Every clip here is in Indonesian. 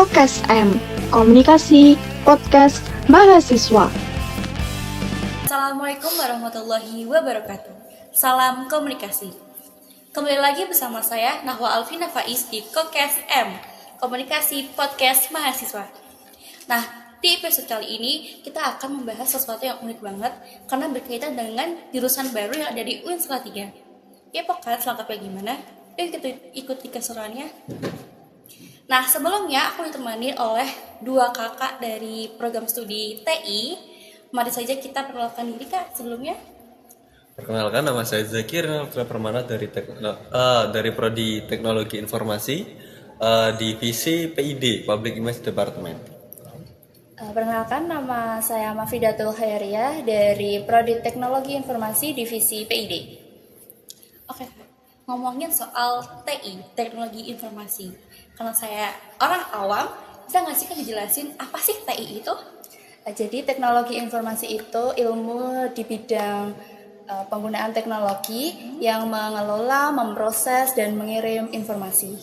Kokes M, Komunikasi Podcast Mahasiswa. Assalamualaikum warahmatullahi wabarakatuh. Salam komunikasi. Kembali lagi bersama saya Nahwa Alvina Faiz di Kokes M, Komunikasi Podcast Mahasiswa. Nah, di episode kali ini kita akan membahas sesuatu yang unik banget karena berkaitan dengan jurusan baru yang ada di UIN Salatiga. Ya pokoknya selengkapnya gimana? Yuk kita ikuti keseruannya. Nah, sebelumnya aku ditemani oleh dua kakak dari program studi TI. Mari saja kita perkenalkan diri, Kak, sebelumnya. Perkenalkan, nama saya Zakir Permana dari Prodi Teknologi Informasi, Divisi PID, Public Image Department. Perkenalkan, nama saya Mafidatul Khairiyah dari Prodi Teknologi Informasi, Divisi PID. Oke, ngomongin soal TI, Teknologi Informasi. Karena saya orang awam, bisa nggak sih dijelasin apa sih TI itu? Jadi teknologi informasi itu ilmu di bidang penggunaan teknologi yang mengelola, memproses, dan mengirim informasi.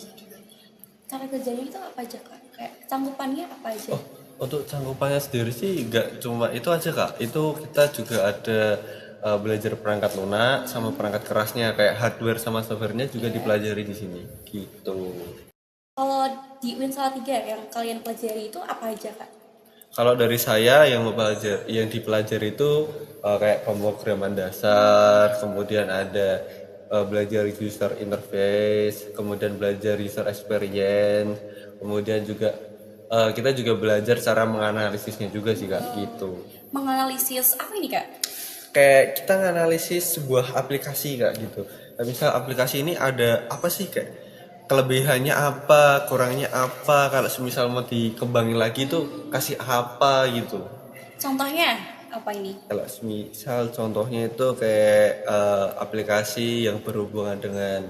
Cara kerjanya itu apa aja, Kak? Kayak cangkupannya apa aja? Untuk cangkupannya sendiri sih nggak cuma itu aja, Kak. Itu kita juga ada belajar perangkat lunak sama perangkat kerasnya, kayak hardware sama softwarenya juga dipelajari di sini gitu. Kalau di UIN Salatiga yang kalian pelajari itu apa aja, Kak? Kalau dari saya yang dipelajari itu kayak pemrograman dasar, kemudian ada belajar user interface, kemudian belajar user experience, kemudian juga kita juga belajar cara menganalisisnya juga sih, Kak, gitu. Menganalisis apa ini, Kak? Kayak kita menganalisis sebuah aplikasi, Kak, gitu. Nah, misal aplikasi ini ada apa sih, kayak kelebihannya apa, kurangnya apa, kalau semisal mau dikembangin lagi tuh kasih apa gitu. Contohnya apa ini? Kalau semisal contohnya itu kayak aplikasi yang berhubungan dengan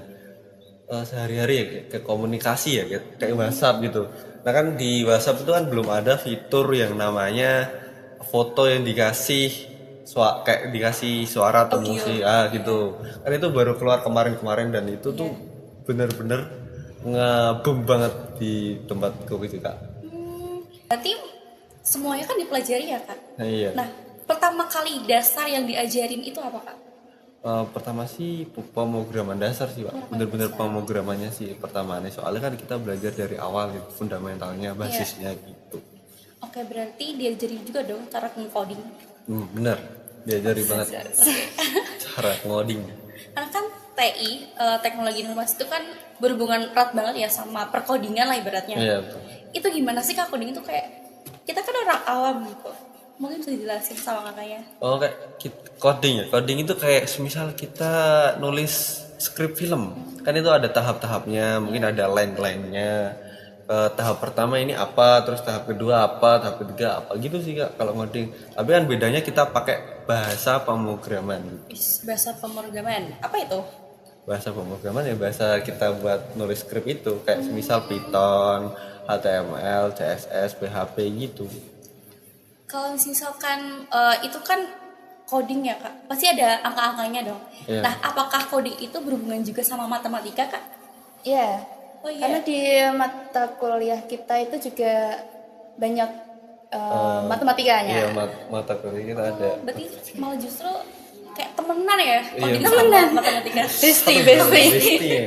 sehari-hari ya, kayak komunikasi ya, kayak WhatsApp gitu. Nah kan di WhatsApp itu kan belum ada fitur yang namanya foto yang dikasih kayak dikasih suara atau musik gitu. Kan itu baru keluar kemarin-kemarin dan itu tuh bener-bener nge-boom banget di tempatku gitu, Kak. Berarti semuanya kan dipelajari ya, Kak? Nah, iya. Nah, pertama kali dasar yang diajarin itu apa, Kak? Pertama sih pemrograman dasar sih, Pak. Bener-bener pemrogramannya sih pertamanya. Soalnya kan kita belajar dari awal gitu, fundamentalnya, basisnya gitu. Oke, berarti diajarin juga dong cara nge-coding. Bener, diajari banget cara ngoding. Karena kan TI, teknologi informasi itu kan berhubungan erat banget ya sama perkodingan lah ibaratnya. Iya, betul. Itu gimana sih, Kak, coding itu kayak kita kan orang awam gitu. Mungkin bisa dijelasin sama kakaknya. Oh, kayak coding ya. Coding itu kayak semisal kita nulis skrip film. Kan itu ada tahap-tahapnya, mungkin ada line-line-nya. Tahap pertama ini apa, terus tahap kedua apa, tahap ketiga apa gitu sih, Kak, kalau ngoding. Tapi kan bedanya kita pakai bahasa pemrograman. Bahasa pemrograman. Apa itu? Bahasa pemrograman ya bahasa kita buat nulis skrip itu, kayak semisal Python, HTML, CSS, PHP gitu. Kalau misalkan itu kan coding ya, Kak, pasti ada angka-angkanya dong. Iya. Nah, apakah coding itu berhubungan juga sama matematika, Kak? Iya. Oh iya. Karena di mata kuliah kita itu juga banyak matematikanya. Iya, mata kuliah kita ada. Berarti malah justru kayak temenan ya, coding Iya, sama matematika. Besti. Bestinya.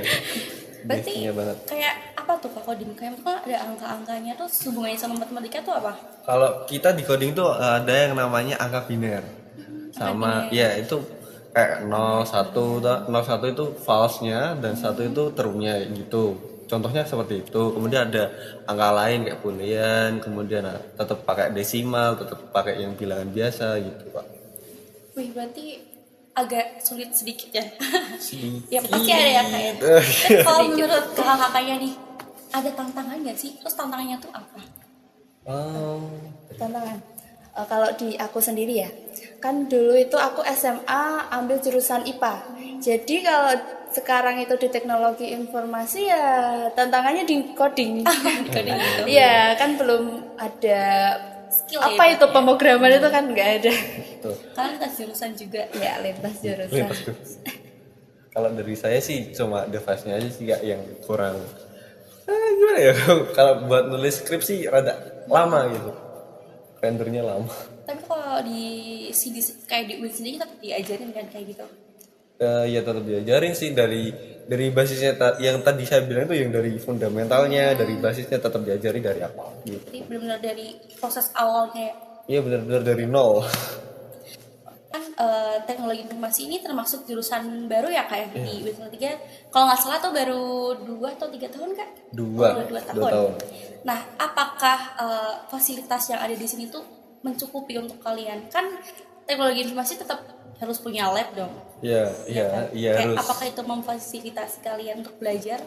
Berarti Bestinya banget. kayak apa tuh, Kak, coding? Kayak itu kan ada angka-angkanya tuh, hubungannya sama matematika tuh apa? Kalau kita di coding tuh ada yang namanya angka biner. Sama ya itu kayak 01 01 itu false-nya dan 1 itu true-nya gitu. Contohnya seperti itu. Kemudian ada angka lain kayak boolean, kemudian tetap pakai desimal, tetap pakai yang bilangan biasa gitu, Pak. Wih, berarti agak sulit sedikit ya. Sedikit. Ya pasti ada ya, Kak. Kalau menurut kakak-kakaknya nih, ada tantangan nggak sih? Terus tantangannya tuh apa? Tantangan. Kalau di aku sendiri ya, kan dulu itu aku SMA ambil jurusan IPA. Jadi kalau sekarang itu di teknologi informasi ya tantangannya di coding. Coding itu. Iya, kan belum ada Skill apa ya, itu berarti ya? pemrograman itu kan nggak ada. Tuh. Kalian lintas jurusan juga. Ya lintas jurusan. Kalau dari saya sih cuma device-nya aja sih, Kak, yang kurang Gimana ya, kalau buat nulis skripsi rada lama gitu, rendernya lama. Tapi kalau di CD kayak di UIN sendiri tetap diajarin kan kayak gitu. Ya tetap diajarin sih dari basisnya yang tadi saya bilang itu, yang dari fundamentalnya, dari basisnya tetap diajari dari awal gitu. Jadi benar-benar dari proses awalnya ya. Iya, benar-benar dari nol. Kan teknologi informasi ini termasuk jurusan baru ya kak ya di UIN 3. Kalau nggak salah tuh baru 2 atau 3 tahun kak? Dua tahun. Nah, apakah fasilitas yang ada di sini tuh mencukupi untuk kalian? Kan teknologi informasi tetap harus punya lab dong. Iya Kan? iya Kayak harus. apakah itu memfasilitasi kalian untuk belajar?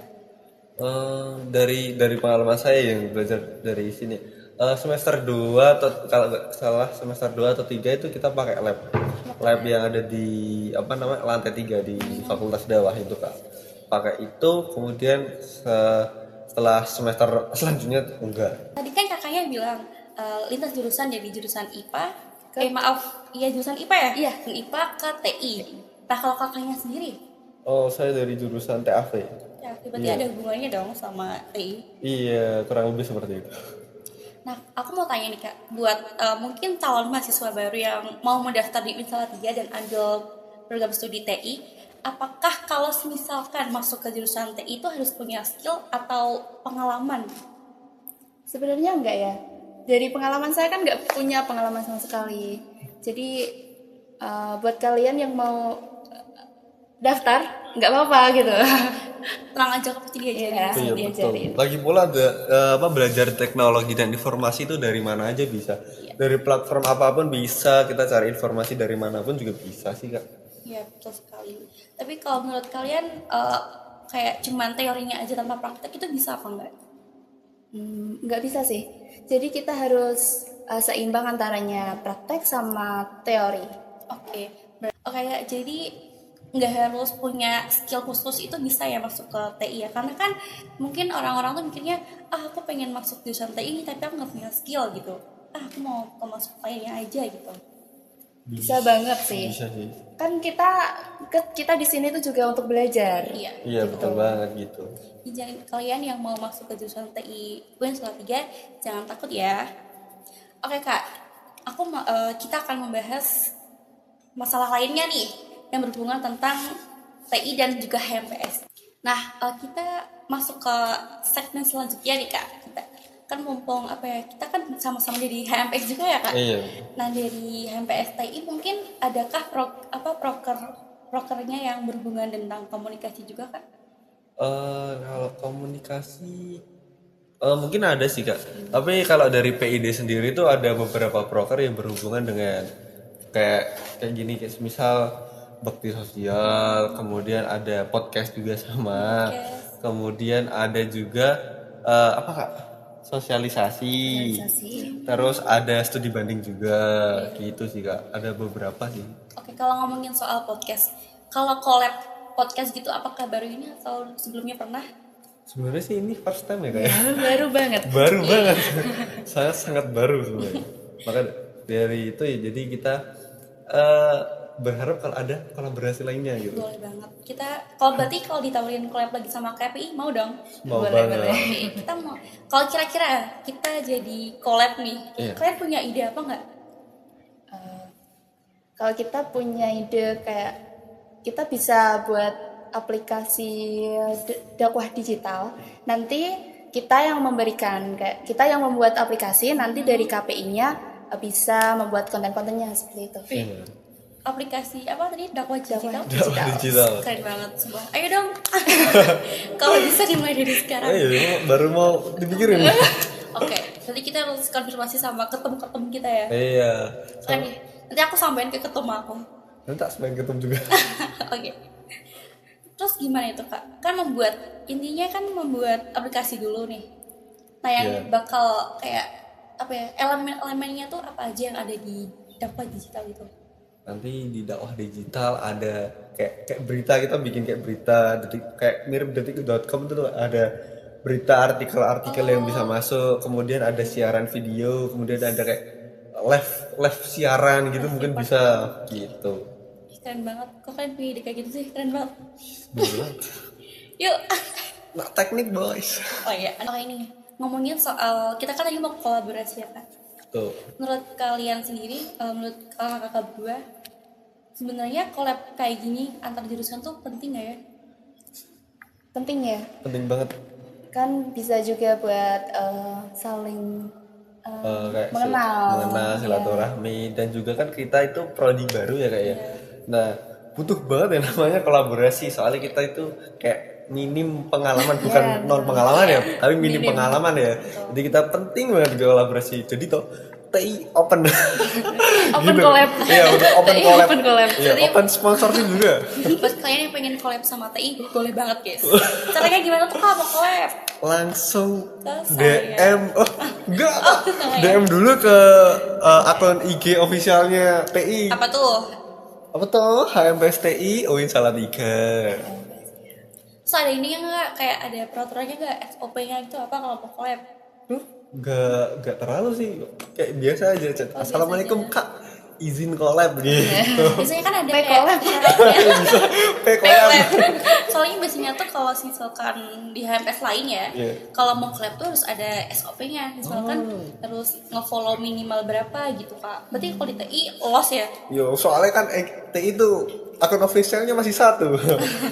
Dari pengalaman saya yang belajar dari sini, semester 2 atau kalau nggak salah semester 2 atau 3 itu kita pakai lab yang ada di apa namanya lantai 3 di fakultas Dawah itu kak. Pakai itu, kemudian setelah semester selanjutnya enggak. Tadi kan kakaknya bilang lintas jurusan dari jurusan IPA. Iya jurusan IPA ya? Iya. Jurusan IPA ke TI. Nah kalau kakaknya sendiri, Oh, saya dari jurusan TAV. ya berarti ada hubungannya dong sama TI. Iya, kurang lebih seperti itu. Nah, aku mau tanya nih kak, buat mungkin calon mahasiswa baru yang mau mendaftar di UIN Salatiga dan ambil program studi TI, apakah kalau misalkan masuk ke jurusan TI itu harus punya skill atau pengalaman? Sebenarnya enggak ya. Dari pengalaman saya kan nggak punya pengalaman sama sekali. Jadi buat kalian yang mau daftar nggak apa-apa gitu. Tenang aja, pasti diajarin. Iya. Iya Diajarin. betul. Lagi pula ada belajar teknologi dan informasi itu dari mana aja bisa. Dari platform apapun bisa, kita cari informasi dari manapun juga bisa sih kak. Iya betul sekali. Tapi kalau menurut kalian kayak cuman teorinya aja tanpa praktek itu bisa apa enggak? Nggak bisa sih. Jadi kita harus seimbang antaranya praktek sama teori. Oke. Oke ya, jadi nggak harus punya skill khusus itu bisa ya masuk ke TI ya, karena kan mungkin orang-orang tuh mikirnya aku pengen masuk jurusan TI tapi aku nggak punya skill gitu, aku mau masuk TI aja gitu. Bisa banget sih. Bisa sih. Kan kita di sini tuh juga untuk belajar. Iya. Iya betul banget gitu. Jadi kalian yang mau masuk ke jurusan TI UIN Salatiga jangan takut ya. Oke kak, kita akan membahas masalah lainnya nih yang berhubungan tentang TI dan juga HMPS. Nah, kita masuk ke segmen selanjutnya nih kak. Kita kan mumpung kita kan sama-sama jadi HMPS juga ya kak. Iya. Nah dari HMPS TI mungkin adakah prokernya yang berhubungan tentang komunikasi juga kak? Kalau komunikasi mungkin ada sih kak. Tapi kalau dari PID sendiri tuh ada beberapa proker yang berhubungan dengan kayak gini, kayak misal bakti sosial, kemudian ada podcast juga sama, kemudian ada juga apa kak? Sosialisasi. Terus ada studi banding juga, gitu sih kak. Ada beberapa sih. Oke, kalau ngomongin soal podcast, kalau collab podcast gitu apakah baru ini atau sebelumnya pernah? Sebenarnya sih ini first time ya kak ya. Baru banget. Baru banget. Sangat baru sebenarnya. Maka dari itu ya jadi kita berharap kalau ada kolaborasi lainnya gitu. Boleh banget. Kalau ditawarin collab lagi sama KPI mau dong? Mau Boleh, banget. boleh. Oke, kita mau. Kalau kira-kira kita jadi collab nih, Iya. kalian punya ide apa nggak? Kalau kita punya ide kayak kita bisa buat aplikasi dakwah digital. Nanti kita yang memberikan, kayak kita yang membuat aplikasi, nanti dari KPI-nya bisa membuat konten-kontennya seperti itu. Iya. Aplikasi apa tadi? Dakwah digital? Dakwah digital. Keren banget semua. Ayo dong. Kalau bisa dimulai dari sekarang. Iya, baru mau dipikirin. Oke, nanti kita harus konfirmasi sama ketemu kita ya. Iya. Kan nih, nanti aku sampein ke ketemu aku. Nanti tak sebagai ketemu juga. Oke. Terus gimana itu kak? Kan intinya kan membuat aplikasi dulu nih. Nah yang Iya. bakal kayak elemen-elemennya tuh apa aja yang ada di dakwah digital itu? Nanti di dakwah digital ada kayak berita, kita bikin kayak berita kayak mirip detik.com itu tuh ada berita, artikel-artikel yang bisa masuk, kemudian ada siaran video, kemudian ada kayak live siaran gitu, mungkin bisa gitu. Ih, keren banget. Kok kalian punya ide kayak gitu sih? Keren banget. Bener. Yuk. Nah, teknik boys. Oh iya, ini ngomongin soal kita kan lagi mau kolaborasi ya kan. Tuh. Menurut kalian sendiri, menurut kakak berdua, sebenarnya collab kayak gini antar jurusan tuh penting nggak ya? Penting ya, Penting banget. kan bisa juga buat saling Kayak mengenal silaturahmi dan juga kan kita itu prodi baru ya kayak ya. Nah, butuh banget ya namanya kolaborasi soalnya kita itu kayak minim pengalaman bukan non pengalaman ya, tapi minim pengalaman ya. Jadi kita penting banget kolaborasi. Jadi toh TI open. Open collab. Iya, open TI collab. open collab. Iya, open sponsorship juga. Buat kalian yang pengen collab sama TI, boleh banget guys. Caranya gimana tuh kalau mau collab? Langsung Ke saya. DM. Oh, enggak. DM dulu ke akun IG officialnya TI. Apa tuh? Apa tuh? HMPSTI UIN Salatiga. Terus ada ini nggak kayak ada peraturannya nggak SOP-nya itu apa kalau mau collab? Enggak terlalu sih. Kayak biasa aja, Chat. Oh, Assalamualaikum, biasa Kak. Izin collab gitu. Biasanya kan ada Kayak kayak collab. syaratnya. Collab. Soalnya biasanya tuh kalau misalkan di HMS lain ya, Iya. kalau mau collab tuh harus ada SOP-nya. Misalkan harus nge-follow minimal berapa gitu Kak. Berarti kalau di TI los ya. Yo, soalnya kan TI itu akun officialnya masih satu.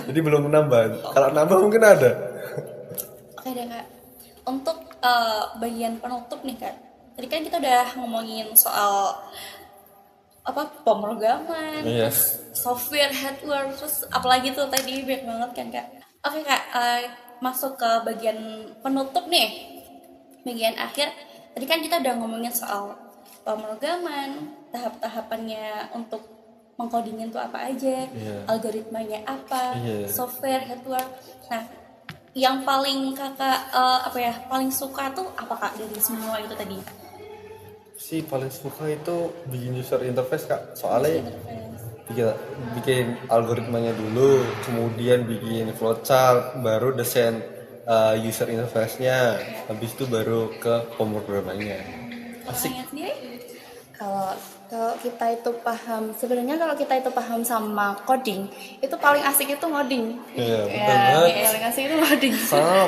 Jadi belum menambah. Kalau nambah mungkin ada. Oke deh Kak. Untuk bagian penutup nih Kak. Tadi kan kita udah ngomongin soal pemrograman, Iya. terus software, hardware, terus apalagi tuh tadi banyak banget kan Kak. Oke Kak, masuk ke bagian penutup nih. Bagian akhir. Tadi kan kita udah ngomongin soal pemrograman, tahap-tahapannya untuk mengcodingin tuh apa aja, Iya. algoritmanya apa, Iya. software, hardware. Nah, yang paling kakak paling suka tuh apa Kak dari semua itu tadi? Si paling suka itu bikin user interface, Kak. Soalnya bikin algoritmanya dulu, kemudian bikin flowchart, baru desain user interface-nya, habis itu baru ke pemrogramannya. Asik. Kakaknya sendiri? Kalau kita itu paham, sebenarnya kalau kita itu paham sama coding, itu paling asik itu ngoding. Iya, betul Ya, banget. paling asik itu ngoding. Sama.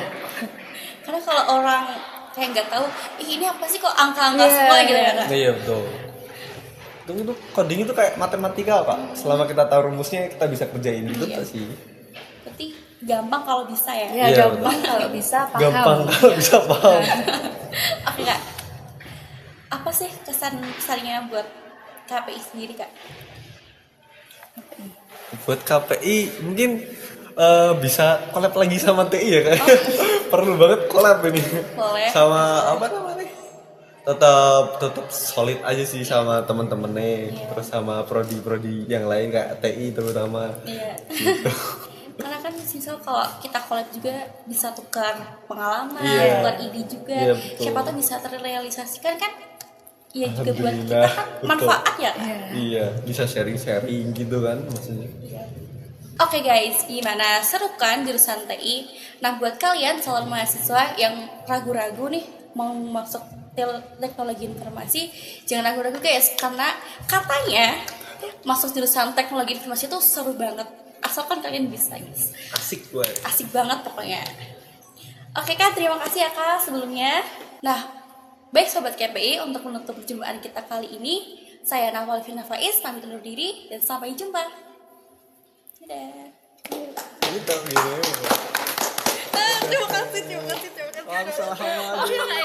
Karena kalau orang kayak nggak tahu, ini apa sih kok angka-angka Iya. semua gitu ya Kak? Iya, betul. Itu coding itu kayak matematika, Pak. Selama kita tahu rumusnya, kita bisa kerjain gitu Iya. sih. Berarti gampang kalau bisa ya? Ya, Iya, gampang kalau bisa paham. Gampang kalau bisa paham. Oke Kak, apa sih kesannya buat KPI sendiri Kak? Buat KPI mungkin bisa collab lagi sama TI ya kan? Perlu banget collab ini. Boleh. Sama apa namanya? Tetap solid aja sih sama temen-temennya, terus sama prodi-prodi yang lain kayak TI terutama. Iya. Gitu. Karena kan misal kalau kita collab juga bisa tukar pengalaman, Iya. tukar ide juga. Iya, betul. Siapa tahu bisa terrealisasikan kan? Iya juga buat kita Alhamdulillah, kan betul. manfaat ya. Iya, bisa sharing-sharing gitu kan maksudnya. Oke guys, gimana? Seru kan jurusan TI? Nah buat kalian calon mahasiswa yang ragu-ragu nih mau masuk teknologi informasi, jangan ragu-ragu guys, karena katanya masuk jurusan teknologi informasi itu seru banget. Asalkan kalian bisa guys. Asik gue. Asik banget pokoknya. Oke Kak, terima kasih ya Kak sebelumnya. Nah, baik Sobat KPI, untuk menutup perjumpaan kita kali ini, saya Nahwa Alvina Faiz, pamit undur diri, dan sampai jumpa. Dadah. Gitu gitu. Terima kasih. Salah